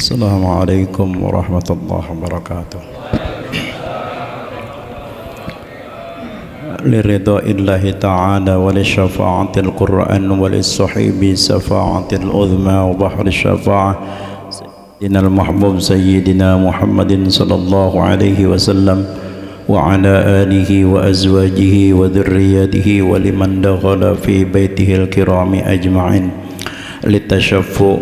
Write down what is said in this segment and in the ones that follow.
Assalamualaikum warahmatullahi wabarakatuh. Liridaillahi ta'ala wa li syafa'atil Qur'an wa li sahibi syafa'atil uzma wa bahri syafa'ah Sayyidina al-mahbub Sayyidina Muhammadin sallallahu alaihi wasallam wa ala alihi wa azwajihi wa dhurriyyatihi wa liman dakhala fi baitihi al-kirami ajma'in litashaffu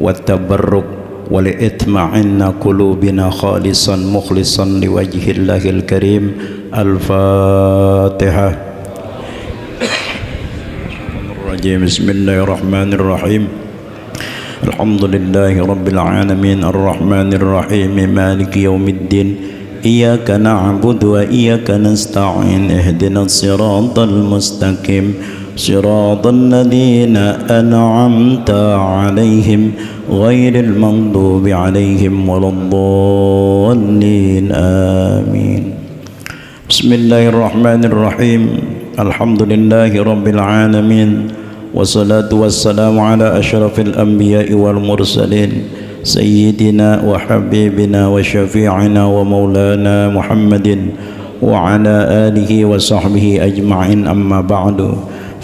wa tabarruk ولإطمئن قلوبنا خالصا مخلصا لوجه الله الكريم الفاتحة. بسم الله الرحمن الرحيم الحمد لله رب العالمين الرحمن الرحيم مالك يوم الدين إياك نعبد وإياك نستعين اهدنا الصراط المستقيم صراط الذين أنعمت عليهم غير المغضوب عليهم ولا الضالين آمين. بسم الله الرحمن الرحيم الحمد لله رب العالمين والصلاة والسلام على أشرف الأنبياء والمرسلين سيدنا وحبيبنا وشفيعنا ومولانا محمد وعلى آله وصحبه أجمعين أما بعد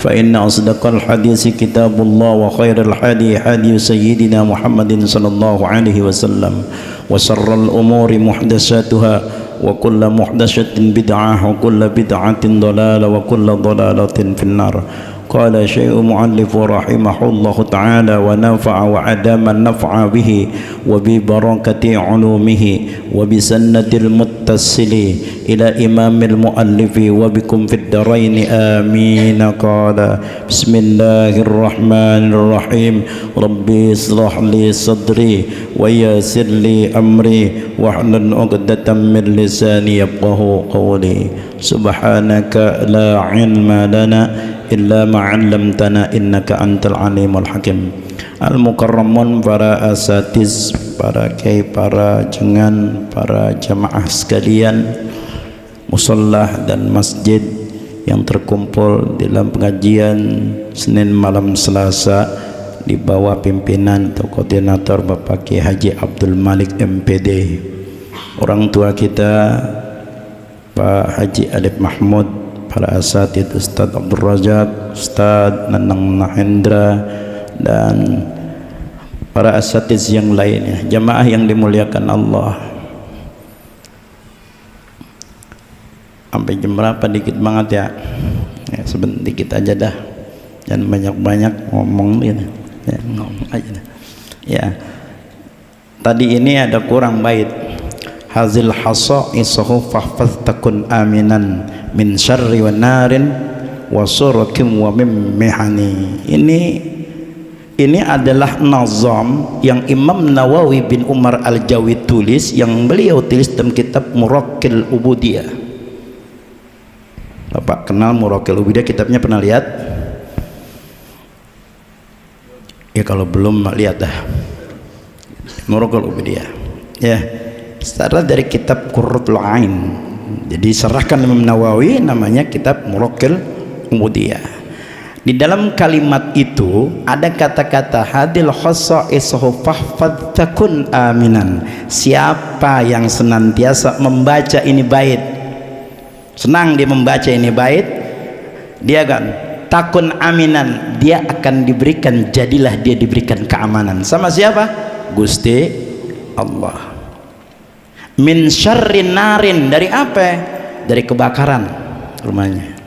فإن أصدق الحديث كتاب الله وخير الحديث حديث سيدنا محمد صلى الله عليه وسلم وشر الأمور محدثاتها وكل محدثة بدعة وكل بدعة ضلالة وكل ضلالة في النار. قال شيخ مؤلف رحمه الله تعالى ونفع وعدم النفع به وببركة علومه وبسنة المتصل إلى إمام المؤلف وبكم في الدارين آمين. قال بسم الله الرحمن الرحيم ربي اصلح لي صدري ويسر لي أمري واحلل عقدة من لساني يفقهوا قولي سبحانك لا علم لنا إلا ما علمتنا إنك أنت العليم الحكيم. Al-mukarramun, para asatiz, para kiai, para jengan, para jamaah sekalian, musallah dan masjid yang terkumpul dalam pengajian Senin malam Selasa di bawah pimpinan atau koordinator Bapak Kiai Haji Abdul Malik MPD, orang tua kita Pak Haji Alif Mahmud, para asatid Ustadz Abdul Razak, Ustadz Nanang Nahendra, dan para asatiz yang lainnya, jamaah yang dimuliakan Allah. Sampai jam berapa? Dikit banget ya, sebentar dikit aja dah, jangan banyak-banyak ngomong gitu ya, ngomong aja dah. Ya, tadi ini ada kurang bait. Hazil hasa isahu fahfaz takun aminan min syarri wa narin wa surakim wa mimmihani. Ini adalah nazam yang Imam Nawawi bin Umar Al-Jawi tulis, yang beliau tulis dalam kitab Muraqqil Ubudiyah. Bapak kenal Muraqqil Ubudiyah, kitabnya pernah lihat? Ya kalau belum lihat dah Muraqqil Ubudiyah ya, setelah dari kitab Qurratul Ain. Jadi serahkan Imam Nawawi, namanya kitab Muraqqil Ubudiyah. Di dalam kalimat itu ada kata-kata hadil khassa'isahu fahfadz takun aminan. Siapa yang senantiasa membaca ini bait, senang dia membaca ini bait, dia akan takun aminan, dia akan diberikan, jadilah dia diberikan keamanan. Sama siapa? Gusti Allah. Min syarrin narin, dari apa? Dari kebakaran rumahnya.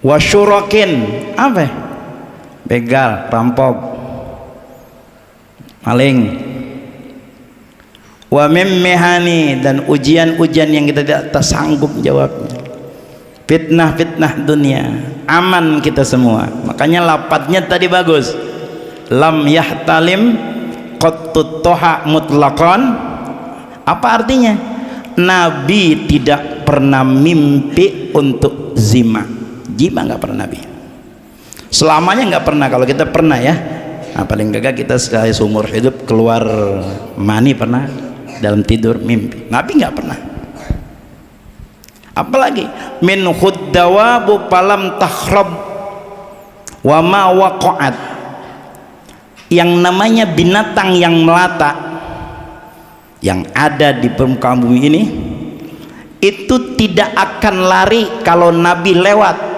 Wasyurakin, apa? Begal, rampok, maling. Wa mimmihani, dan ujian-ujian yang kita tidak tersanggup jawabnya. Fitnah-fitnah dunia, aman kita semua. Makanya lapatnya tadi bagus. Lam yahtalim qattut toha mutlaqan. Apa artinya? Nabi tidak pernah mimpi untuk zima. Jima nggak pernah Nabi, selamanya nggak pernah. Kalau kita pernah ya, nah, paling gagah kita sekali seumur hidup keluar mani pernah, dalam tidur mimpi. Nabi nggak pernah. Apalagi min khuddawabu palam takhrab wa ma waqa'at, yang namanya binatang yang melata yang ada di permukaan bumi ini itu tidak akan lari kalau Nabi lewat.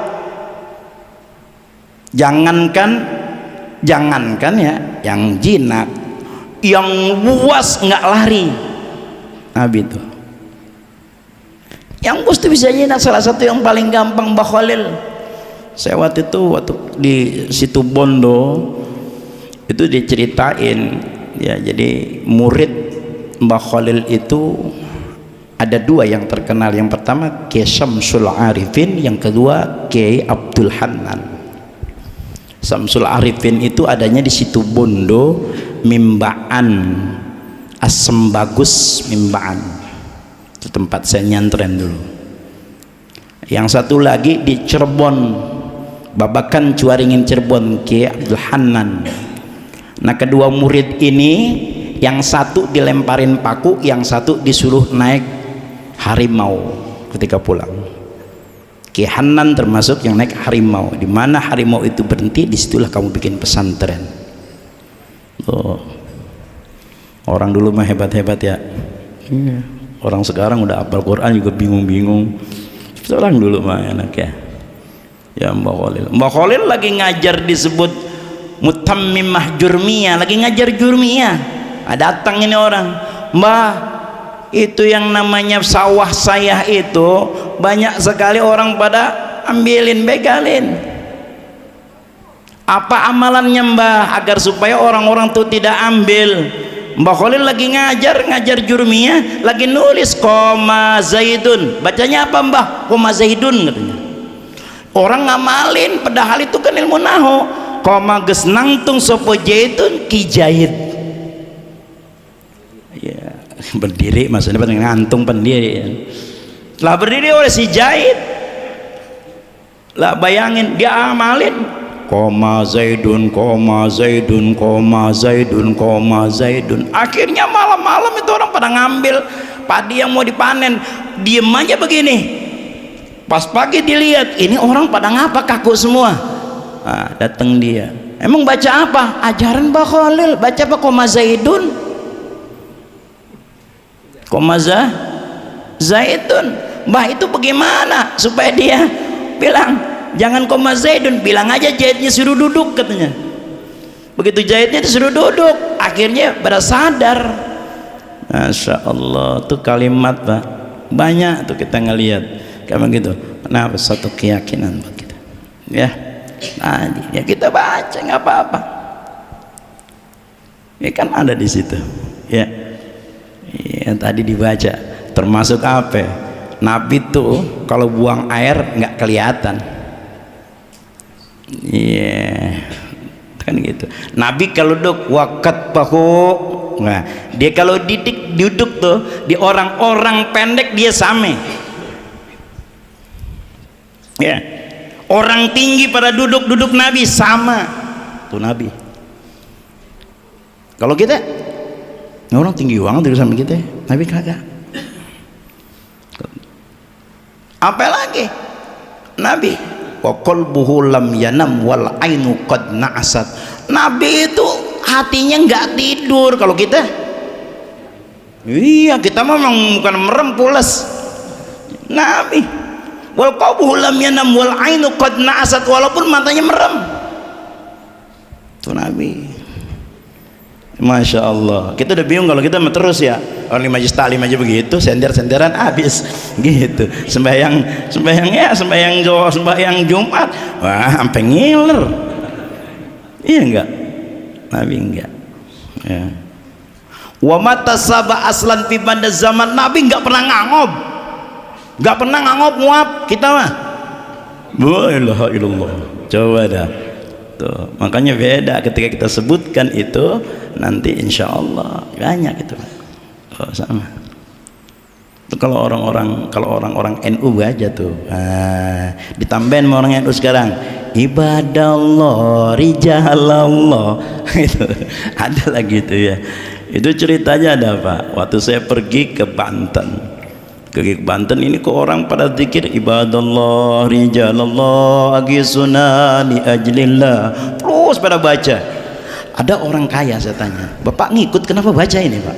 Jangankan ya yang jinak, yang buas nggak lari Nabi itu. Yang buas itu bisa jinak, salah satu yang paling gampang Mbah Khalil. Saya waktu di situ Bondo itu diceritain ya, jadi murid Mbah Khalil itu ada dua yang terkenal. Yang pertama Kiai Syamsul Arifin, yang kedua Kiai Abdul Hanan. Syamsul Arifin itu adanya di situ Bondo, Mimbaan, Asem Bagus Mimbaan, itu tempat saya nyantren dulu. Yang satu lagi di Cirebon, Babakan Cuaringin Cirebon, Kiai Abdul Hanan. Nah, kedua murid ini yang satu dilemparin paku, yang satu disuruh naik harimau ketika pulang. Kiai Hanan termasuk yang naik harimau. Di mana harimau itu berhenti, disitulah kamu bikin pesantren. Oh, orang dulu mah hebat-hebat ya. Orang sekarang udah hafal Quran juga bingung-bingung. Orang dulu mah enak ya. Ya Mbah Khalil. Mbah Khalil lagi ngajar disebut Mutammimah Jurmiyah, lagi ngajar Jurmiyah. Datang ini orang, Mbah, itu yang namanya sawah saya itu banyak sekali orang pada ambilin, begalin. Apa amalannya Mbah agar supaya orang-orang itu tidak ambil? Mbah Khalil lagi ngajar Jurmiyah, lagi nulis koma zaidun. Bacanya apa Mbah? Koma zaidun katanya. Orang ngamalin, padahal itu kan ilmu nahu. Koma geus nangtung sopo jaitun ki jahit. Ya, berdiri maksudnya pada ngantung pendiri. Lah berdiri oleh si jahit. Lah bayangin dia amalin koma zaidun, koma zaidun, koma zaidun, koma zaidun. Akhirnya malam-malam itu orang pada ngambil padi yang mau dipanen, diem aja begini. Pas pagi dilihat, ini orang pada ngapa, kaku semua. Nah, datang dia, emang baca apa? Ajaran Mbah Khalil. Baca apa? Koma zaidun, koma zaidun. Mbah itu bagaimana supaya dia bilang jangan koma zaidun, bilang aja jahitnya suruh duduk katanya. Begitu jahitnya itu suruh duduk, akhirnya pada sadar. Masya Allah, tuh kalimat Pak, banyak tuh kita ngelihat kayak gitu. Kenapa? Satu keyakinan buat kita ya. Nah, ya kita baca nggak apa-apa ya, kan ada di situ ya. Ya tadi dibaca termasuk apa? Nabi tuh kalau buang air nggak kelihatan. Iya, kan gitu. Nabi kalau duduk wakat pahu, nah dia kalau duduk tuh di orang-orang pendek dia same. Ya, orang tinggi pada duduk Nabi sama tuh Nabi. Kalau kita orang tinggi banget duduk sama kita, Nabi kagak. Apa lagi? Nabi wa qalbuhu lam yanam wal ainu qad na'asat. Nabi itu hatinya nggak tidur. Kalau kita, iya kita memang bukan merem pulas. Nabi wal qalbuhu lam yanam wal ainu qad na'asat, walaupun matanya merem. Itu Nabi. Masya Allah. Kita udah bingung kalau kita terus ya orang lima majlis taklim aja begitu, sender-senderan habis gitu. Sembahyang Jumat, wah sampai ngiler. Iya enggak? Nabi enggak. Ya. Wa mata saba aslan fi banda zaman, Nabi enggak pernah ngangop. Enggak pernah ngangop nguap kita mah. La ilaha illallah. Coba dah. Tuh, makanya beda ketika kita sebutkan itu nanti insya Allah banyak itu. Oh, sama. Itu kalau orang-orang NU aja tuh. Ditambahin sama orang NU sekarang. Ibadallah, rijalallah. Itu ada lagi itu ya. Itu ceritanya ada Pak. Waktu saya pergi ke Banten. Ini kok orang pada zikir ibadallah rijalallah agisuna li ajlillah, terus pada baca Ada orang kaya, saya tanya, Bapak ngikut kenapa baca ini Pak?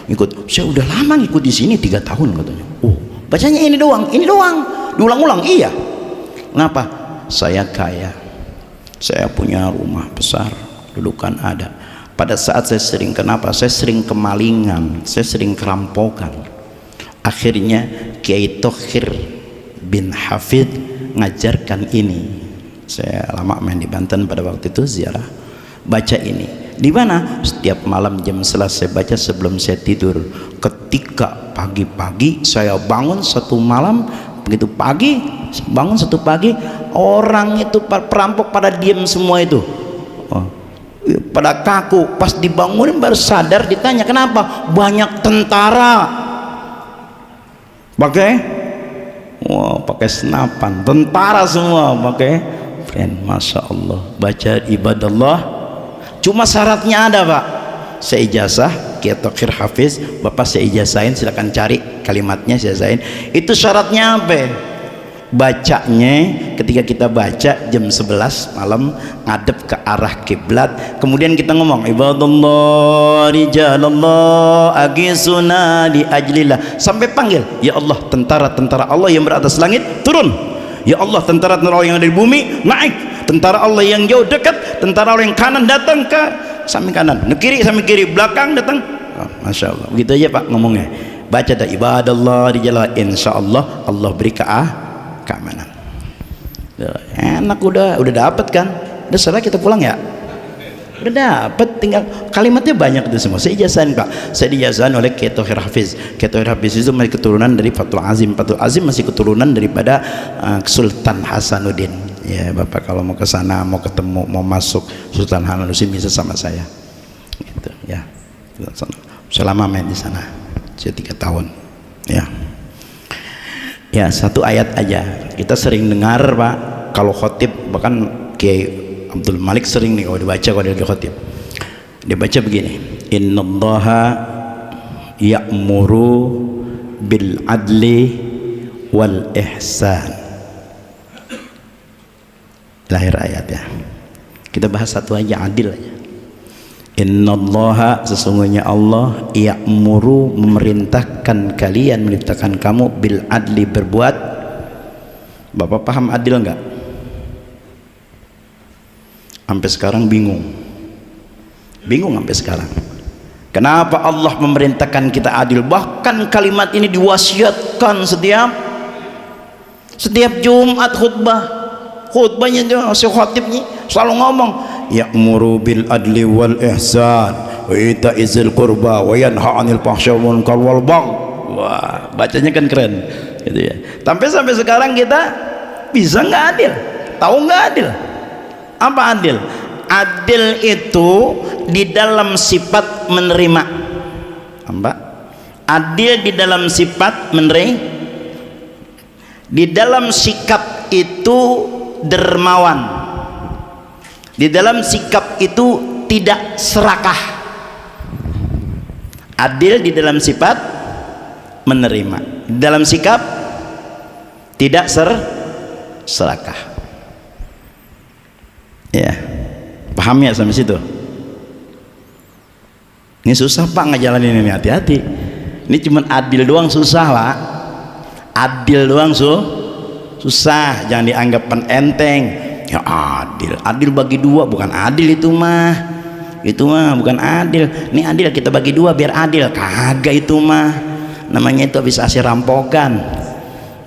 Ngikut, saya udah lama ngikut di sini 3 tahun katanya. Oh, bacanya ini doang, diulang-ulang. Iya. Ngapa? Saya kaya, saya punya rumah besar, dudukan ada. Pada saat saya sering, kenapa? Saya sering kemalingan, saya sering kerampokan. Akhirnya Kiai Thohir bin Hafid ngajarkan ini. Saya lama main di Banten pada waktu itu ziarah, baca ini. Di mana? Setiap malam jam selesai baca sebelum saya tidur. Ketika pagi-pagi saya bangun satu malam, begitu pagi bangun satu pagi, orang itu perampok pada diam semua itu. Oh, pada kaku. Pas dibangunin baru sadar, ditanya kenapa? Banyak tentara. Pakai senapan, tentara semua pakai. Masya Allah, baca ibadallah. Cuma syaratnya ada Pak, saya ijazah Kiai Thohir Hafiz, Bapak saya ijazahin, silakan cari kalimatnya, saya ijazahin. Itu syaratnya apa? Bacanya ketika kita baca jam 11 malam ngadep ke arah kiblat, kemudian kita ngomong ibadallah rijalallah agisuna li ajlillah, sampai panggil ya Allah, tentara-tentara Allah yang beratas langit turun, ya Allah, tentara-tentara Allah yang ada di bumi naik, tentara Allah yang jauh dekat, tentara Allah yang kanan datang ke samping kanan, kiri samping kiri, belakang datang. Masya Allah, begitu aja Pak ngomongnya. Baca dah ibadallah rijalallah, insya Allah Allah beri keamanan. Enak, udah dapat kan, udah setelah kita pulang ya, udah dapat, tinggal kalimatnya banyak itu semua. Saya ijazahin Pak, saya diijazahin oleh Kiai Thohir Hafiz. Kiai Thohir Hafiz itu masih keturunan dari Fathul Azim. Fathul Azim masih keturunan daripada Sultan Hasanuddin. Ya Bapak kalau mau ke sana, mau ketemu, mau masuk Sultan Hasanuddin bisa sama saya gitu ya. Selama main di sana saya 3 tahun ya. Ya, satu ayat aja. Kita sering dengar Pak, kalau khotib, bahkan Kiai Abdul Malik sering nih kalau dibaca, kalau dia khotib, dia baca begini, innallaha ya'muru bil adli wal ihsan. Lahir ayat ya. Kita bahas satu aja, adil aja. Innallaha, sesungguhnya Allah, ya'muru, memerintahkan kalian, memerintahkan kamu, bil adli, berbuat. Bapak paham adil enggak? Sampai sekarang bingung sampai sekarang. Kenapa Allah memerintahkan kita adil? Bahkan kalimat ini diwasiatkan setiap Jumat khutbahnya si khatibnya selalu ngomong ya'muru bil adli wal ihsan wa ita'izil qurba wa yanha 'anil fahsya'i wal munkar wal bagh. Wah, bacanya kan keren gitu ya. Sampai sekarang kita bisa nggak adil? Tahu nggak adil? Apa adil? Adil itu di dalam sifat menerima. Mbak, adil di dalam sifat menerima, di dalam sikap itu dermawan, di dalam sikap itu tidak serakah. Adil di dalam sifat menerima, di dalam sikap tidak serakah. Ya, paham ya sampai situ? Ini susah Pak ngejalanin ini, hati-hati. Ini cuman adil doang susah Pak, adil doang susah, jangan dianggap enteng. Ya adil bagi dua, bukan adil itu mah bukan adil. Ini adil kita bagi dua biar adil, kagak itu mah, namanya itu habis hasil rampokan.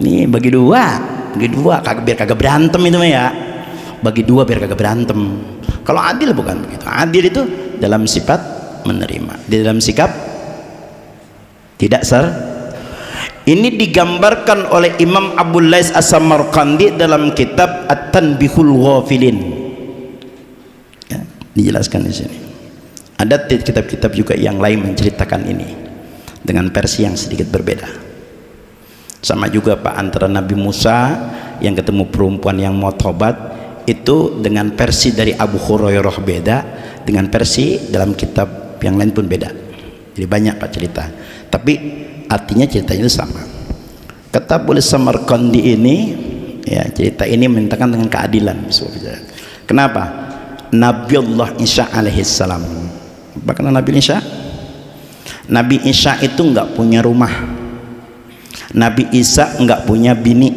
Nih bagi dua kagak, biar kagak berantem itu mah ya, bagi dua biar kagak berantem. Kalau adil bukan begitu. Adil itu dalam sifat menerima, di dalam sikap tidak Ini digambarkan oleh Imam Abul Lais As-Samarqandi dalam kitab At-Tanbihul Ghafilin. Ya, dijelaskan di sini. Ada kitab-kitab juga yang lain menceritakan ini dengan versi yang sedikit berbeda. Sama juga Pak, antara Nabi Musa yang ketemu perempuan yang mau tobat itu dengan versi dari Abu Hurairah beda, dengan versi dalam kitab yang lain pun beda. Jadi banyak Pak cerita, tapi artinya ceritanya itu sama. Kata Abul Samarqandi ini, ya cerita ini menentangkan dengan keadilan. Kenapa? Nabiullah Isa alaihissalam. Apa kata Nabi Isa? Nabi Isa itu enggak punya rumah. Nabi Isa enggak punya bini.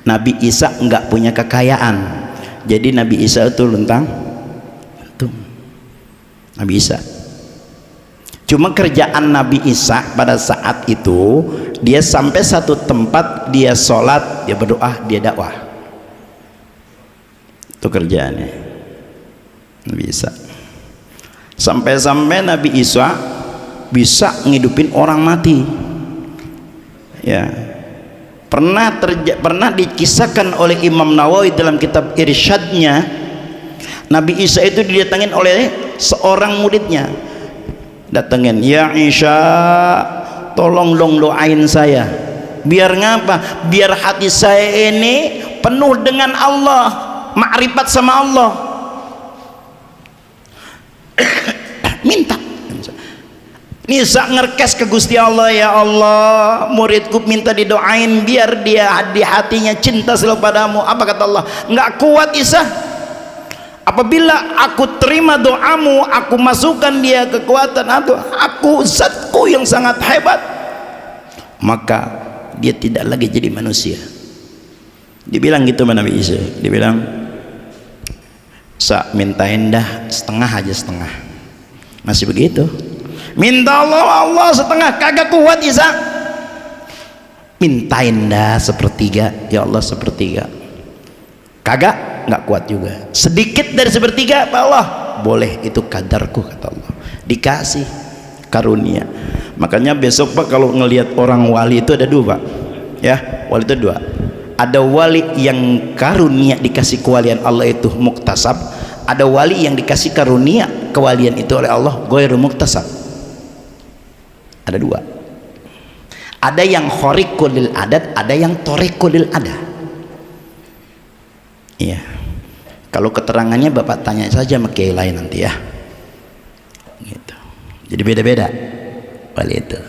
Nabi Isa enggak punya kekayaan. Jadi Nabi Isa itu lentang. Nabi Isa. Cuma kerjaan Nabi Isa pada saat itu, dia sampai satu tempat, dia sholat, dia berdoa, dia dakwah. Itu kerjaannya Nabi Isa. Sampai-sampai Nabi Isa bisa ngidupin orang mati. Ya, pernah dikisahkan oleh Imam Nawawi dalam kitab Irsyadnya, Nabi Isa itu didatangin oleh seorang muridnya. Datengin, ya Isa, tolong dong doain saya. Biar ngapa? Biar hati saya ini penuh dengan Allah, makrifat sama Allah. Minta. Nisa ngerkes ke Gusti Allah, ya Allah, muridku minta didoain biar dia di hatinya cinta selalu padamu. Apa kata Allah? Enggak kuat Isa. Apabila aku terima doamu, aku masukkan dia kekuatan aku zatku yang sangat hebat, maka dia tidak lagi jadi manusia. Dibilang gitu sama Nabi Isa, dibilang, mintain dah setengah aja, setengah. Masih begitu, minta Allah setengah, kagak kuat Isa. Mintain dah sepertiga, ya Allah sepertiga, kagak, nggak kuat juga. Sedikit dari sepertiga, Pak Allah, boleh, itu kadarku, kata Allah. Dikasih karunia. Makanya besok Pak kalau ngelihat orang wali itu ada dua Pak, ya, wali itu dua. Ada wali yang karunia dikasih kewalian Allah itu muktasab, ada wali yang dikasih karunia kewalian itu oleh Allah ghairu muktasab. Ada dua. Ada yang khariqul lil adat, ada yang thariqul lil adat. Iya. Kalau keterangannya Bapak tanya saja sama kiai lain nanti ya. Gitu. Jadi beda-beda wali itu.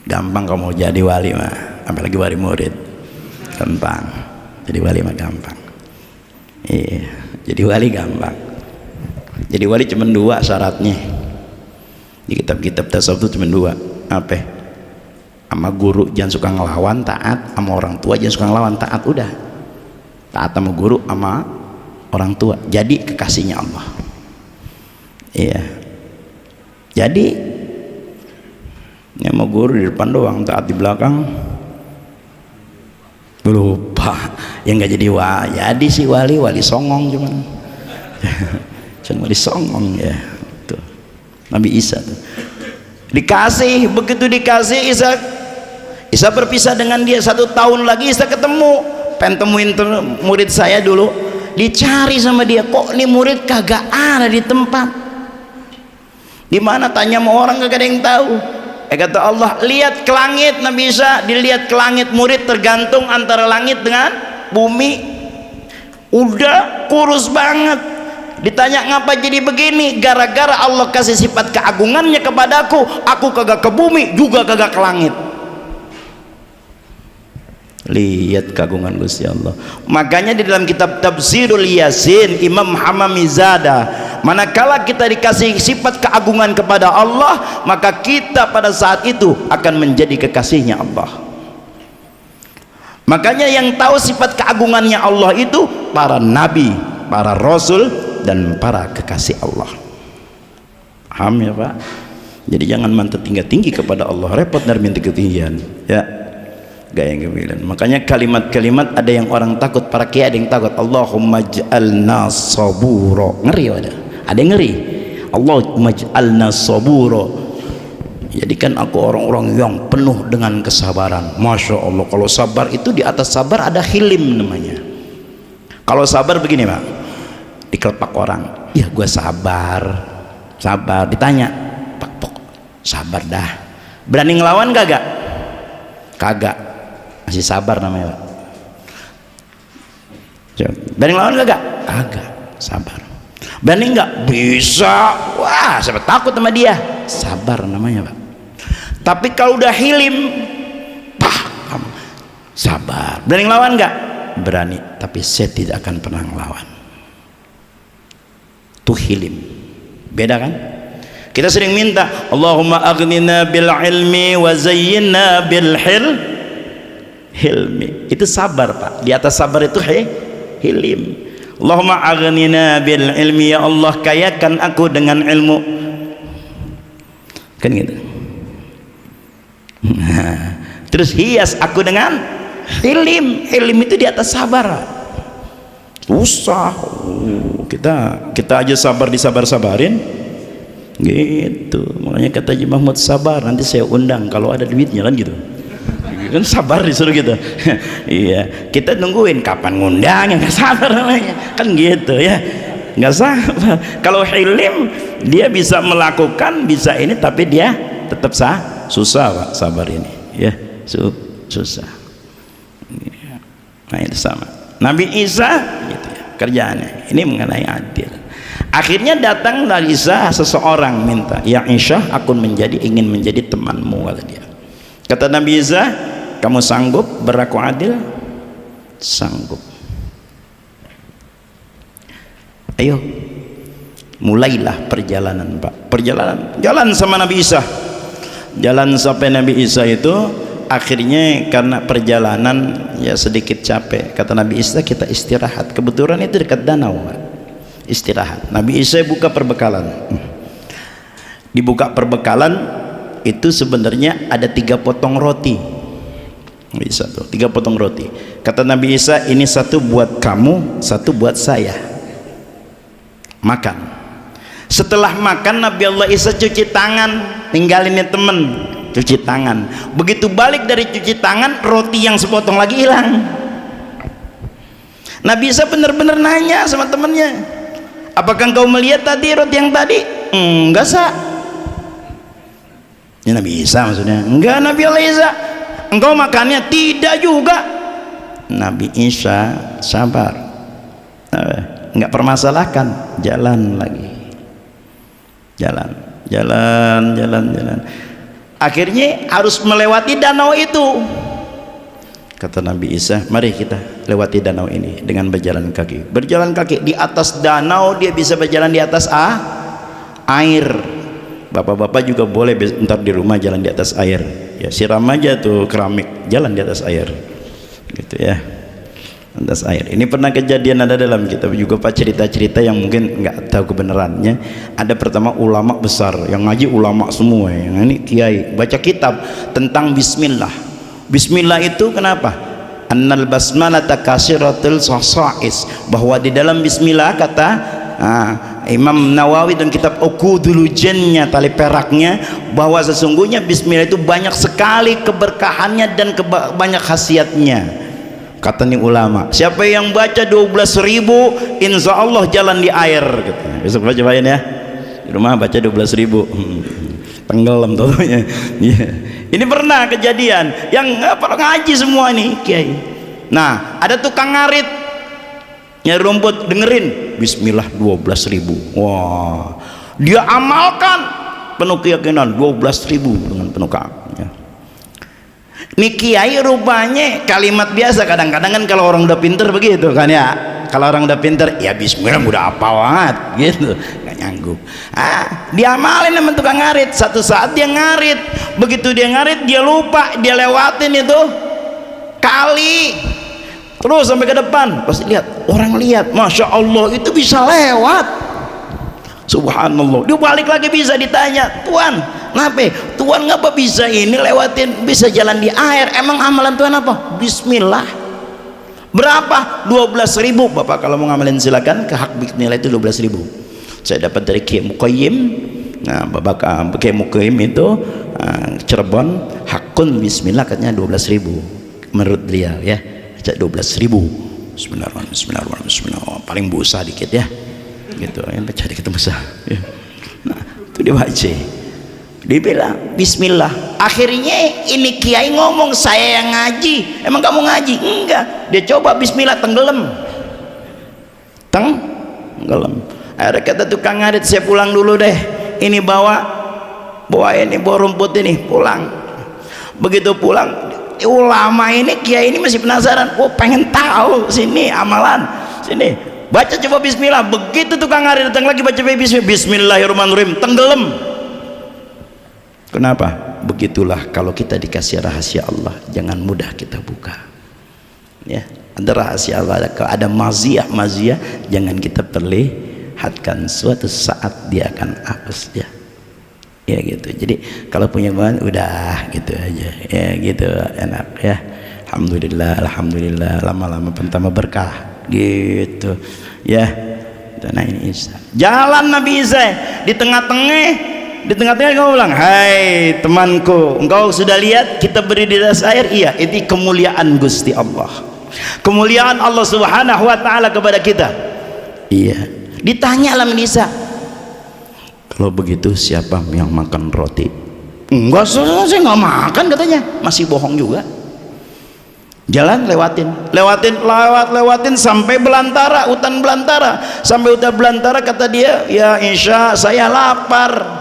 Gampang kamu jadi wali mah, apalagi wali murid. Gampang. Jadi wali mah gampang. Iya. Jadi wali gampang. Jadi wali cuma dua syaratnya. Di kitab-kitab tasawuf itu cuma dua. Apa? Sama guru jangan suka ngelawan, taat. Sama orang tua jangan suka ngelawan, taat. Udah. Taat sama guru sama orang tua, jadi kekasihnya Allah. Iya. Jadi yang mau guru di depan doang, taat di belakang lupa. Yang nggak jadi jadi si wali songong cuman. Cuma wali songong ya. Tuh. Nabi Isa tuh. Dikasih, begitu dikasih Isa berpisah dengan dia 1 tahun lagi Isa ketemu. Pengen temuin murid saya dulu, dicari sama dia, kok nih murid kagak ada di tempat. Di mana tanya sama orang kagak ada yang tahu. Kata Allah, lihat ke langit. Nabi Isa dilihat ke langit, murid tergantung antara langit dengan bumi. Udah kurus banget. Ditanya ngapa jadi begini? Gara-gara Allah kasih sifat keagungannya kepadaku, aku kagak ke bumi juga kagak ke langit. Lihat keagungan Gusti Allah. Makanya di dalam kitab Tafsirul Yasin Imam Hamamizada, manakala kita dikasih sifat keagungan kepada Allah, maka kita pada saat itu akan menjadi kekasihnya Allah. Makanya yang tahu sifat keagungannya Allah itu para nabi, para rasul, dan para kekasih Allah. Paham ya Pak? Jadi jangan mantap tinggi kepada Allah, repot dari minta ketinggian ya. Gaya kebilan. Makanya kalimat-kalimat ada yang orang takut, para kiai ada yang takut. Allahumma ja'alna sabura. Ngeri ada yang ngeri. Allahumma ja'alna sabura. Jadikan aku orang-orang yang penuh dengan kesabaran. Masya Allah. Kalau sabar itu di atas sabar ada hilim namanya. Kalau sabar begini Pak, dikelepak orang, ya gue sabar. Ditanya, Pak, sabar dah. Berani ngelawan kagak? Kagak. Masih sabar namanya Pak. Berani ngelawan kagak? Kagak, sabar. Berani enggak? Bisa. Wah, siapa takut sama dia? Sabar namanya Pak. Tapi kalau udah hilim, sabar. Berani ngelawan enggak? Berani, tapi saya tidak akan pernah ngelawan. Tuh hilim. Beda kan? Kita sering minta Allahumma aghnina bil ilmi wa zayyinna bil hilmi. Itu sabar, Pak. Di atas sabar itu hilim. Allahumma aghnina bil ilmi, ya Allah kayakan aku dengan ilmu. Kan gitu. Terus hias aku dengan hilim. Hilim itu di atas sabar. Susah. Kita aja sabar disabar-sabarin. Gitu. Makanya kata Haji Mahmud, sabar nanti saya undang kalau ada duitnya, kan gitu. Kan sabar disuruh gitu. Iya, kita nungguin kapan ngundang, nggak sabar namanya. Kan gitu ya. Nggak sabar. Kalau hilim dia bisa melakukan, bisa ini, tapi dia tetap susah, Pak, sabar ini. Ya, susah. Nah, itu sama. Nabi Isa gitu ya, kerjaannya. Ini mengenai adil. Akhirnya datang dari Isa seseorang minta, ya Isa, aku ingin menjadi temanmu, kata dia. Kata Nabi Isa, kamu sanggup berlaku adil? Sanggup. Ayo, mulailah perjalanan, Pak. Perjalanan, jalan sama Nabi Isa. Jalan sampai Nabi Isa itu akhirnya karena perjalanan ya sedikit capek. Kata Nabi Isa, kita istirahat. Kebetulan itu dekat danau, Pak. Istirahat. Nabi Isa buka perbekalan. Dibuka perbekalan itu sebenarnya ada 3 potong roti. Bisa tuh, 3 potong roti. Kata Nabi Isa, ini 1 buat kamu, 1 buat saya. Makan. Setelah makan Nabi Allah Isa cuci tangan, tinggalinnya temen, cuci tangan. Begitu balik dari cuci tangan, roti yang sepotong lagi hilang. Nabi Isa benar-benar nanya sama temennya, apakah engkau melihat tadi roti yang tadi? Enggak, Sa. Ini Nabi Isa maksudnya. Enggak, Nabi Allah Isa. Engkau makannya? Tidak juga. Nabi Isa sabar. Enggak permasalahkan, jalan lagi. Jalan. Akhirnya harus melewati danau itu. Kata Nabi Isa, mari kita lewati danau ini dengan berjalan kaki. Berjalan kaki di atas danau, dia bisa berjalan di atas air. Bapak-bapak juga boleh ntar di rumah jalan di atas air. Ya, siram aja tuh keramik, jalan di atas air. Gitu ya. Atas air. Ini pernah kejadian ada dalam kitab juga, Pak, cerita-cerita yang mungkin nggak tahu kebenarannya. Ada pertama ulama besar, yang ngaji ulama semua, yang ini kiai, baca kitab tentang bismillah. Bismillah itu kenapa? Annal basmalata kasiratul sasais, bahwa di dalam bismillah kata Imam Nawawi dan kitab Uqudul Jannah, tali peraknya, bahwa sesungguhnya bismillah itu banyak sekali keberkahannya dan banyak khasiatnya. Kata nih ulama, siapa yang baca 12.000 insya Allah jalan di air gitu. Besok baca bacain ya di rumah, baca 12.000 tenggelam tentunya. Ini pernah kejadian yang ngaji semua nih kiai. Nah, ada tukang ngarit nyari rumput, dengerin bismillah 12.000. Wah, dia amalkan penuh keyakinan 12.000 dengan penuh keyakinan. Nih kiai rupanya kalimat biasa, kadang-kadang kan kalau orang udah pinter begitu kan ya, kalau orang udah pinter ya bismillah udah apa banget gitu, nggak nyanggup. Dia amalin sama tukang ngarit. Satu saat dia ngarit, begitu dia ngarit dia lupa, dia lewatin itu kali terus sampai ke depan, pasti lihat orang lihat, masya Allah itu bisa lewat, subhanallah. Dia balik lagi, bisa ditanya, Tuan kenapa? Tuan ngapa bisa ini lewatin, bisa jalan di air? Emang amalan Tuan apa? Bismillah. Berapa? 12.000. Bapak kalau mau ngamalin silakan, ke hak bismillah itu 12.000. Saya dapat dari Kiai Muqayyim. Nah, Bapak Kiai Muqayyim itu Cirebon, hakun bismillah katanya 12.000 menurut beliau ya. 12.000. Bismillahirrahmanirrahim. Paling busa dikit ya. Gitu, yang baca dikit busa. Ya. Nah, itu dia baca. Dia bilang bismillah. Akhirnya ini kiai ngomong, saya yang ngaji. Emang kamu ngaji? Enggak. Dia coba bismillah, tenggelam. Tenggelam. Akhirnya kata tukang ngarit, saya pulang dulu deh. Ini bawa rumput ini, pulang. Begitu pulang, ulama ini, kiai ini masih penasaran. Oh, pengen tahu sini amalan. Sini baca coba bismillah. Begitu tukang hari datang lagi baca bismillah, bismillahirrahmanirrahim, tenggelam. Kenapa? Begitulah kalau kita dikasih rahasia Allah, jangan mudah kita buka. Ya, ada rahasia Allah, ada maziyah, jangan kita perlihatkan. Suatu saat dia akan hapus ya. Ya gitu. Jadi kalau punya bahan udah gitu aja. Ya gitu, enak ya. Alhamdulillah, lama-lama pertama berkah gitu. Ya. Nah ini Isa. Jalan Nabi Isa di tengah-tengah kau bilang, hai temanku, engkau sudah lihat kita beri di atas air? Iya, itu kemuliaan Gusti Allah, kemuliaan Allah Subhanahu wa ta'ala kepada kita. Iya. Ditanya lah Isa, kalau begitu siapa yang makan roti? Enggak, saya nggak makan katanya. Masih bohong juga. Jalan lewatin sampai belantara, hutan belantara. Sampai hutan belantara kata dia, ya Isya saya lapar.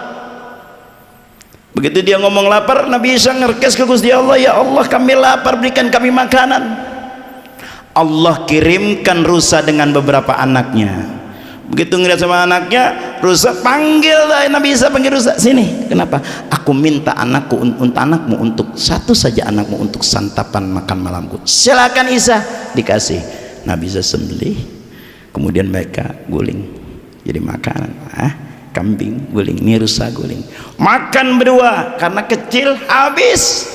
Begitu dia ngomong lapar, Nabi Isa ngerkes ke Gusti Allah, ya Allah kami lapar, berikan kami makanan. Allah kirimkan rusa dengan beberapa anaknya. Begitu ngeliat sama anaknya, rusa panggil Nabi Isa, panggil rusa, sini. Kenapa? Aku minta anakmu untuk satu saja, anakmu untuk santapan makan malamku. Silakan Isa, dikasih. Nabi Isa sembelih, kemudian mereka guling jadi makanan. Kambing guling, ini rusa guling, makan berdua karena kecil habis,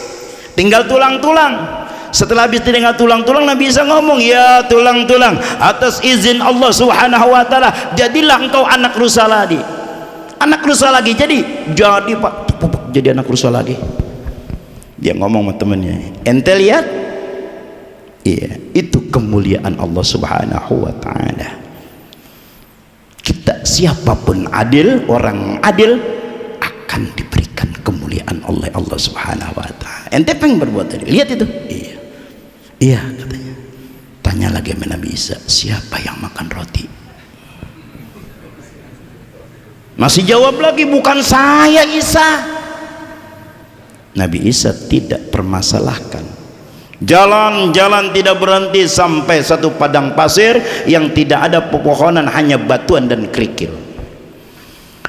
tinggal tulang-tulang. Setelah habis tinggal tulang-tulang, Nabi Isa ngomong, ya tulang-tulang, atas izin Allah Subhanahu wa ta'ala jadilah engkau anak rusa lagi. Jadi Pak, jadi anak rusa lagi. Dia ngomong sama temannya, ente lihat? Iya, itu kemuliaan Allah Subhanahu wa ta'ala. Kita siapapun adil, orang adil akan diberikan kemuliaan oleh Allah Subhanahu wa ta'ala. Ente pengen berbuat tadi, lihat itu? Iya katanya. Tanya lagi sama Nabi Isa, siapa yang makan roti? Masih jawab lagi, bukan saya Isa. Nabi Isa tidak permasalahkan. Jalan-jalan tidak berhenti sampai satu padang pasir yang tidak ada pepohonan, hanya batuan dan kerikil.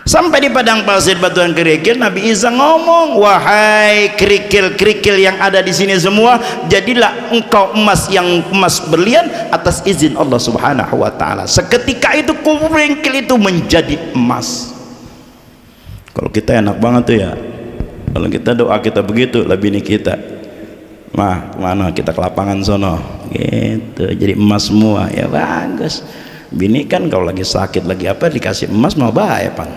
Sampai di padang pasir batuan kerikil, Nabi Isa ngomong, wahai kerikil-kerikil yang ada di sini semua, jadilah engkau emas yang emas berlian atas izin Allah Subhanahu wa ta'ala. Seketika itu kerikil itu menjadi emas. Kalau kita enak banget tuh ya, kalau kita doa kita begitu, lebih nih kita, mah mana kita ke lapangan sono gitu, jadi emas semua ya, bagus. Bini kan kalau lagi sakit lagi apa dikasih emas mau bahaya pan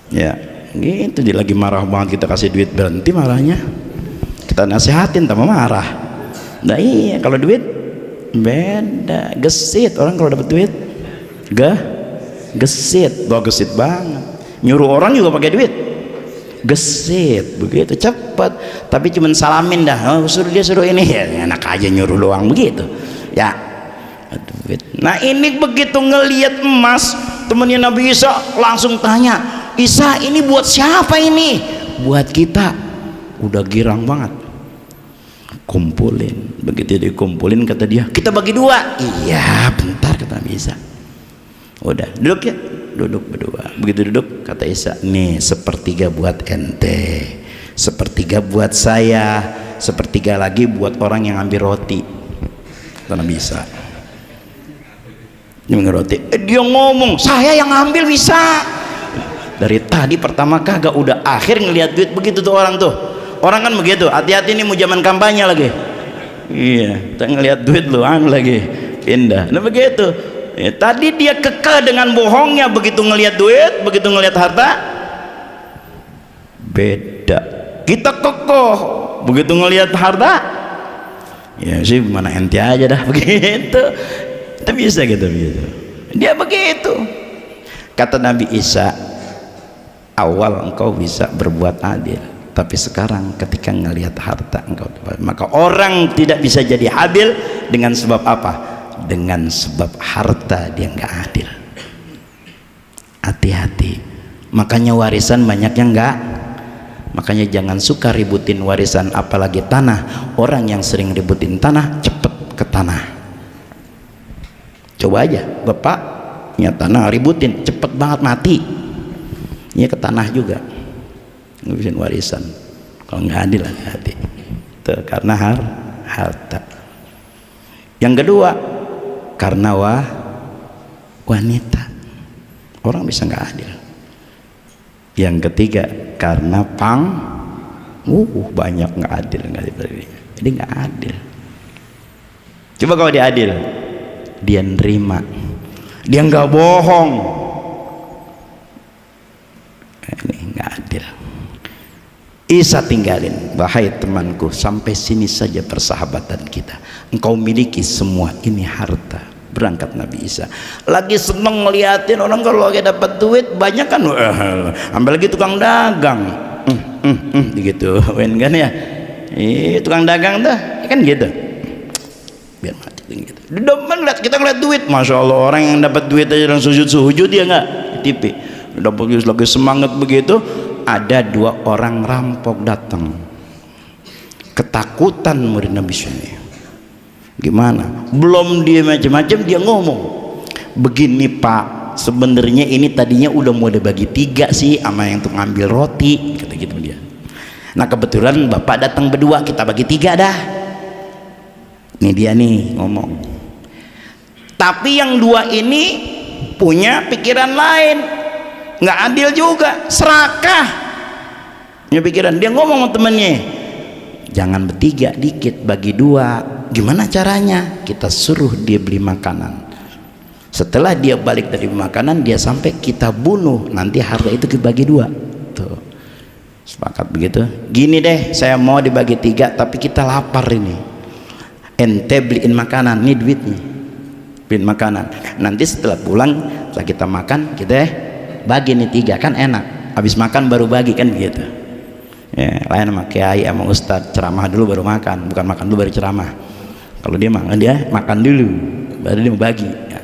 ya gitu. Dia lagi marah banget kita kasih duit, berhenti marahnya, kita nasihatin tambah marah. Nah iya, kalau duit beda, gesit orang kalau dapat duit gesit, bawa gesit banget. Nyuruh orang juga pakai duit gesit, begitu cepat. Tapi cuman salamin dah, suruh dia suruh ini ya, enak aja nyuruh doang begitu ya. Nah ini begitu ngelihat emas, temennya Nabi Isa langsung tanya, Isa ini buat siapa ini? Buat kita. Udah girang banget, kumpulin. Begitu dikumpulin kata dia, kita bagi dua. Iya bentar kata Nabi Isa. Udah duduk ya, duduk berdua. Begitu duduk kata Isa, nih sepertiga buat ente, sepertiga buat saya, sepertiga lagi buat orang yang ambil roti. Kata Nabi Isa, dia ambil roti. Dia ngomong, saya yang ambil bisa. Dari tadi pertama kagak, udah akhir ngelihat duit. Begitu tuh orang tuh, orang kan begitu, hati-hati nih mau zaman kampanye lagi. Iya, kita ngelihat duit lu lagi pindah. Nah begitu. Ya, tadi dia kekeh dengan bohongnya, begitu ngelihat duit, begitu ngelihat harta beda. Kita kokoh, begitu ngelihat harta ya sih mana ente aja dah begitu. Itu bisa gitu begitu. Dia begitu. Kata Nabi Isa, awal engkau bisa berbuat adil, tapi sekarang ketika ngelihat harta engkau, maka orang tidak bisa jadi adil dengan sebab apa? Dengan sebab harta dia nggak adil. Hati-hati. Makanya warisan banyak yang nggak. Makanya jangan suka ributin warisan, apalagi tanah. Orang yang sering ributin tanah cepet ke tanah. Coba aja bapak punya tanah ributin, cepet banget mati. Ini ke tanah juga ngurusin warisan. Kalau nggak adil, hati-hati. Itu karena harta. Yang kedua, karena wanita, orang bisa nggak adil. Yang ketiga, karena banyak nggak adil, jadi nggak adil. Coba kalau dia adil, dia nerima, dia nggak bohong, ini nggak adil. Isa tinggalin, wahai temanku, sampai sini saja persahabatan kita. Engkau miliki semua ini harta. Berangkat Nabi Isa, lagi seneng ngeliatin orang kalau lagi dapat duit banyak kan, ambil lagi tukang dagang, gitu, kan ya, tukang dagang dah, kan gitu, biar mati gitu. Di depan kita ngeliat duit, masya Allah, orang yang dapat duit aja langsung sujud dia nggak, TV, dapat duit lagi semangat begitu. Ada 2 orang rampok datang, ketakutan murid Nabi sini. Gimana? Belum dia macam-macam, dia ngomong begini, Pak, sebenarnya ini tadinya udah mau dibagi 3 sih sama yang untuk ngambil roti, kata gitu dia. Nah kebetulan bapak datang berdua, kita bagi 3 dah. Ini dia nih ngomong. Tapi yang 2 ini punya pikiran lain, nggak adil juga, serakah punya pikiran. Dia ngomong sama temennya, jangan bertiga, dikit, bagi 2. Gimana caranya? Kita suruh dia beli makanan. Setelah dia balik dari makanan, dia sampai kita bunuh, nanti harta itu dibagi 2. Tuh, sepakat begitu. Gini deh, saya mau dibagi 3, tapi kita lapar ini. Ente beliin makanan, nih duitnya, beliin makanan. Nanti setelah pulang, setelah kita makan, kita bagi nih 3, kan enak. Habis makan baru bagi, kan begitu. Ya, lain sama kiai sama ustadz, ceramah dulu baru makan, bukan makan dulu baru ceramah. Kalau dia makan dulu baru dia mau bagi. Ya.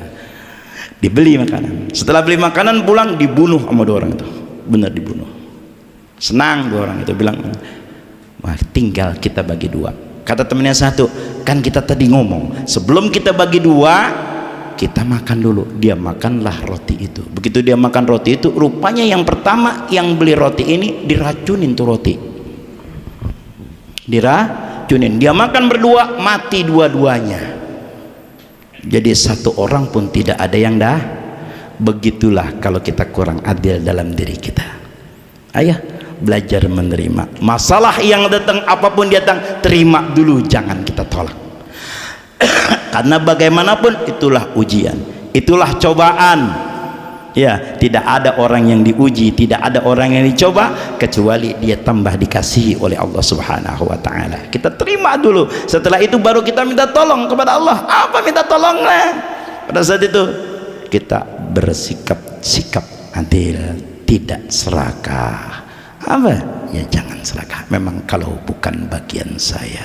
Dibeli makanan, setelah beli makanan pulang dibunuh sama 2 orang itu, benar dibunuh. Senang 2 orang itu, bilang, wah tinggal kita bagi 2. Kata temennya satu, kan kita tadi ngomong sebelum kita bagi 2 kita makan dulu. Dia makanlah roti itu. Begitu dia makan roti itu, rupanya yang pertama yang beli roti ini diracunin tuh roti, diracunin. Dia makan berdua, mati dua-duanya. Jadi 1 orang pun tidak ada yang dah. Begitulah kalau kita kurang adil dalam diri kita. Ayo belajar menerima masalah yang datang, apapun datang, terima dulu, jangan kita tolak. Karena bagaimanapun itulah ujian, itulah cobaan. Ya, tidak ada orang yang diuji, tidak ada orang yang dicoba kecuali dia tambah dikasihi oleh Allah Subhanahu wa taala. Kita terima dulu, setelah itu baru kita minta tolong kepada Allah. Apa minta tolongnya? Pada saat itu kita sikap adil, tidak serakah. Apa? Ya jangan serakah. Memang kalau bukan bagian saya,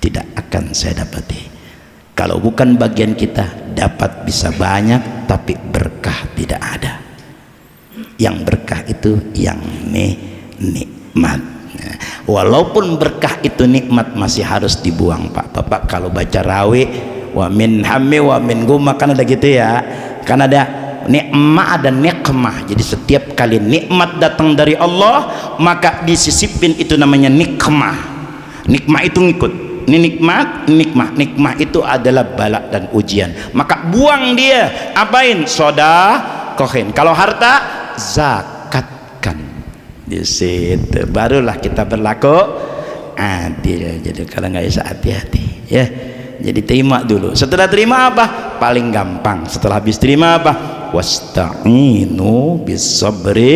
tidak akan saya dapati. Kalau bukan bagian kita, dapat bisa banyak tapi berkah tidak ada. Yang berkah itu yang nikmat. Walaupun berkah itu nikmat masih harus dibuang, Pak. Bapak kalau baca rawi, wa min hammi wa min gumma, kan ada gitu ya. Kan ada nikmat dan nikmah. Jadi setiap kali nikmat datang dari Allah, maka disisipin, itu namanya nikmah. Nikmah itu ngikut. Ini nikmah itu adalah bala dan ujian, maka buang dia. Apain? Sodakohin. Kalau harta, zakatkan. Di situ barulah kita berlaku adil. Jadi kalau nggak bisa, hati-hati ya. Jadi terima dulu. Setelah terima apa? Paling gampang. Setelah habis terima apa? Wasta'inu bis-sabri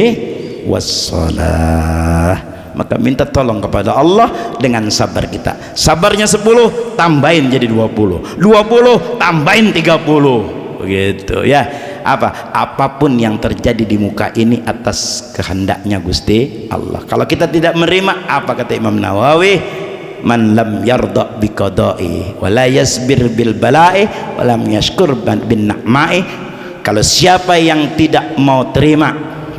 was-shalah. Maka minta tolong kepada Allah dengan sabar kita. Sabarnya 10, tambahin jadi 20. 20 tambahin 30. Begitu ya. Apapun yang terjadi di muka ini atas kehendaknya Gusti Allah. Kalau kita tidak menerima, apa kata Imam Nawawi? Man lam yarda bi qada'i wa la yasbir bil bala'i wa lam yashkur bin na'ma'i. Kalau siapa yang tidak mau terima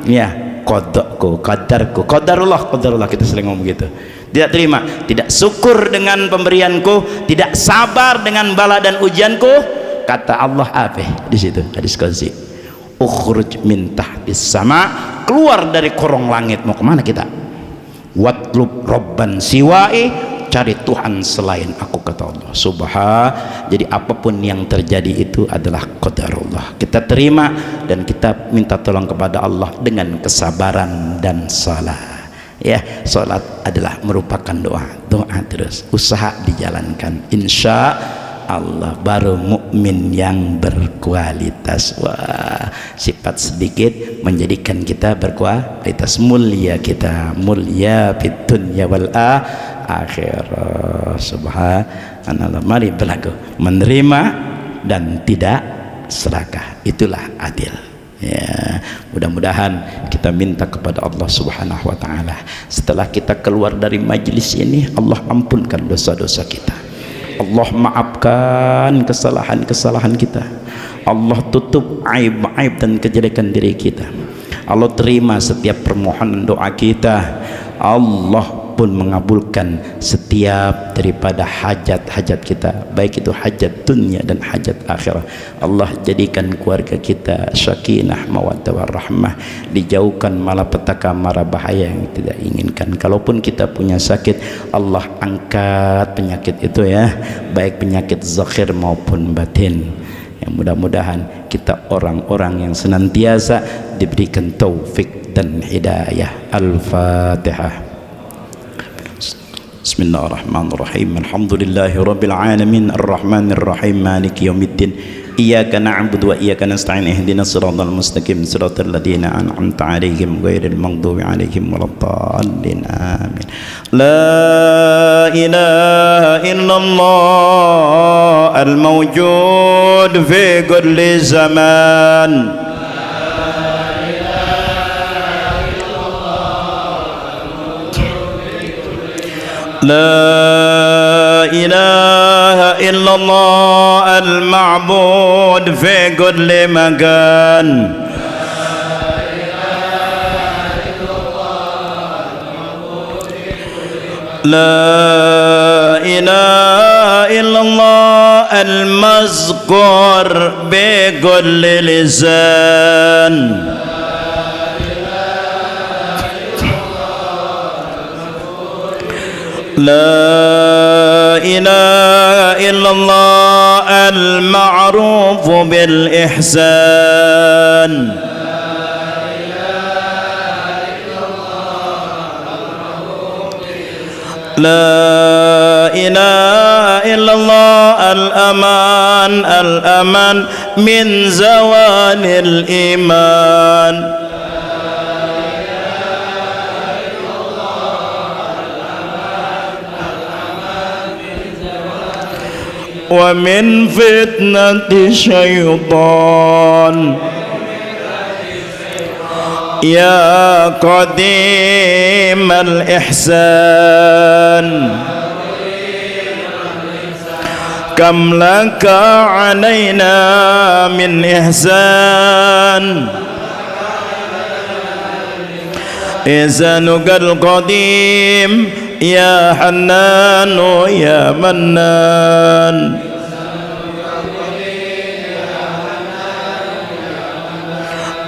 ya qada'ku, qadarku, qadarullah, kita sering ngomong gitu. Tidak terima, tidak syukur dengan pemberianku, tidak sabar dengan bala dan ujianku, kata Allah apa di situ hadis qudsi, ukhruj min tahtis sama, keluar dari korong langit. Mau kemana kita? Watlub robban siwai, cari Tuhan selain aku, kata Allah Jadi apapun yang terjadi itu adalah qadarullah, kita terima dan kita minta tolong kepada Allah dengan kesabaran dan salat. Ya, salat adalah merupakan doa terus, usaha dijalankan, insya Allah baru mukmin yang berkualitas. Wah, sifat sedikit menjadikan kita berkualitas, mulia kita, mulia fid dunya wal akhirah. Subhanallah. Mari berlaku menerima dan tidak serakah, itulah adil. Ya, mudah-mudahan kita minta kepada Allah Subhanahu wa taala setelah kita keluar dari majelis ini, Allah ampunkan dosa-dosa kita, Allah maafkan kesalahan-kesalahan kita, Allah tutup aib-aib dan kejelekan diri kita, Allah terima setiap permohonan doa kita, Allah pun mengabulkan setiap daripada hajat-hajat kita, baik itu hajat dunia dan hajat akhirat. Allah jadikan keluarga kita sakinah mawaddah warahmah, dijauhkan malapetaka mara bahaya yang tidak inginkan. Kalaupun kita punya sakit, Allah angkat penyakit itu ya, baik penyakit zahir maupun batin. Yang mudah-mudahan kita orang-orang yang senantiasa diberikan taufik dan hidayah. Al-Fatihah. Bismillahirrahmanirrahim. Alhamdulillahi rabbil alamin, arrahmanir rahim, maliki yaumiddin, iyyaka na'budu wa iyyaka nasta'in, ihdinas siratal mustaqim, siratal ladzina an'amta 'alaihim ghairil maghdubi 'alaihim waladdallin. Amin. La ilaha illallah al-mawjud fi kulli zaman. لا إله إلا الله المعبود في كل مكان. لا إله إلا الله المذكور بكل لسان. لا إله إلا الله المعروف بالإحسان. لا إله إلا الله الأمان، الأمان من زوال الإيمان. ومن فتنة الشيطان. يا قديم الإحسان كم لك علينا من إحسان. إحسانك القديم يا حنان يا منان.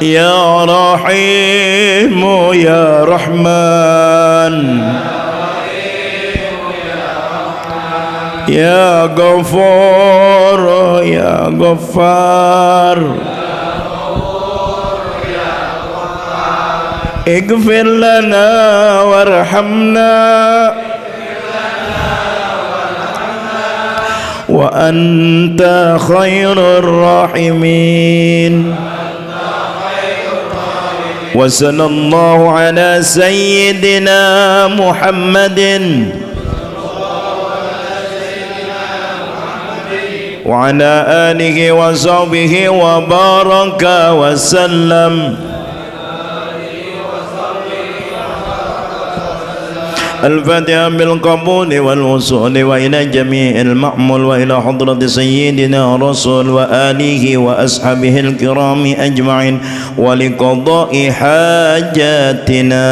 يا رحيم يا رحمن. يا غفور يا غفار. اغفر لنا وارحمنا وأنت خير الراحمين. وصلى الله على سيدنا محمد وعلى آله وصحبه وبارك وسلم. الفاتحة بالقبول والوصول وإلى جميع المأمول وإلى حضرة سيدنا رسول وآله وأصحابه الكرام أجمعين ولقضاء حاجاتنا.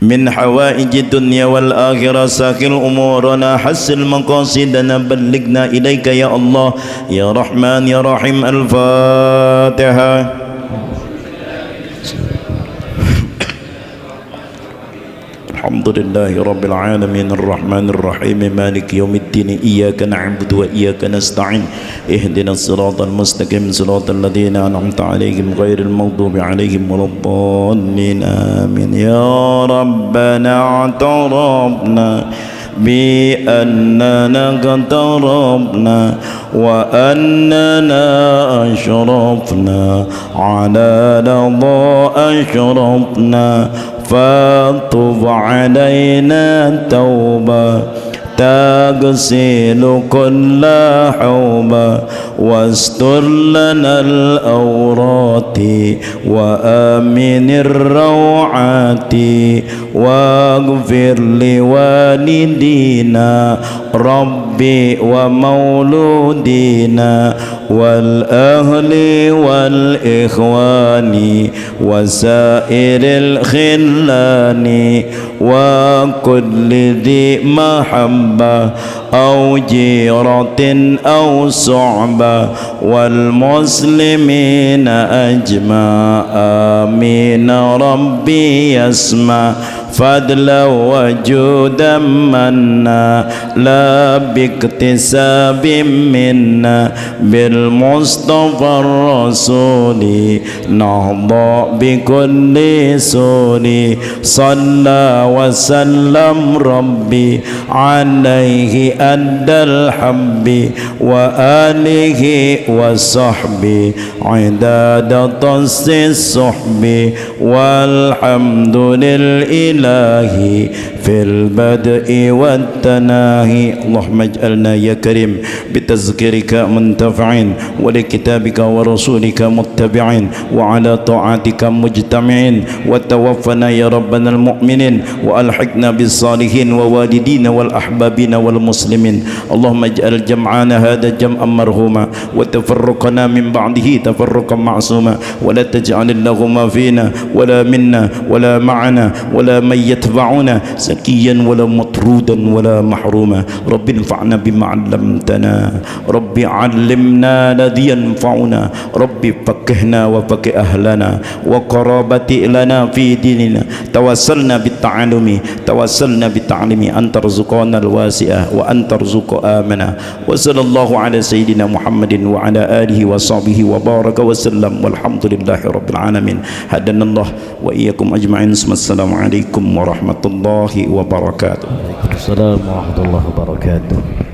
من حوائج الدنيا والآخرة، ساكن أمورنا، حسن مقاصدنا، بلغنا إليك يا الله يا رحمن يا رحيم. الفاتحة. الحمد لله رب العالمين الرحمن الرحيم مالك يوم الدين، إياك نعبد وإياك نستعين، اهدنا الصراط المستقيم صراط الذين أنعمت عليهم غير المغضوب عليهم ولا الضالين آمين. يا ربنا اعترفنا بأننا اقتربنا وأننا أشرفنا على لظى أشرفنا، فاطب علينا توبة تغسل كل حوبة، واستر لنا الأورات وآمن الروعات، واغفر لوالدينا ربي ومولودينا والأهل والإخوان وسائر الخلان وكل ذي محبة أو جيرة أو صعبة والمسلمين أجمع آمين. ربي يسمع فضلا وجودا منا لا باكتساب منا، بالمصطفى الرسول نهضى بكل سور، صلى وسلم ربي عليه أدى الحب وآله وصحبه عداد طس الصحب، والحمد لله في البدء والتناهي. اللهم اجعلنا يا كريم بتذكيرك منتفعين، ولكتابك ورسولك متبعين، وعلى طاعتك مجتمعين، وتوفنا يا ربنا المؤمنين، وألحقنا بالصالحين ووالدين والأحبابين والمسلمين. اللهم اجعل جمعنا هذا جمعا مرحوما، وتفرقنا من بعده تفرقا معصوما، ولا تجعل اللهم فينا ولا منا ولا معنا ولا من يتبعنا زكيا ولا مطرودا ولا محروما. رب انفعنا بما علمتنا، رب علمنا الذي ينفعنا، رب فقهنا وفقه أهلنا وقرابة لنا في ديننا. توسلنا بالتعلم، توسلنا بالتعليم أن ترزقنا الواسعة وأن ترزق آمنا. وصلى الله على سيدنا محمد وعلى آله وصحبه وبارك وسلم، والحمد لله رب العالمين. هدنا الله وإياكم أجمعين. السلام عليكم ورحمة الله وبركاته. Waalaikumsalam warahmatullahi wabarakatuh.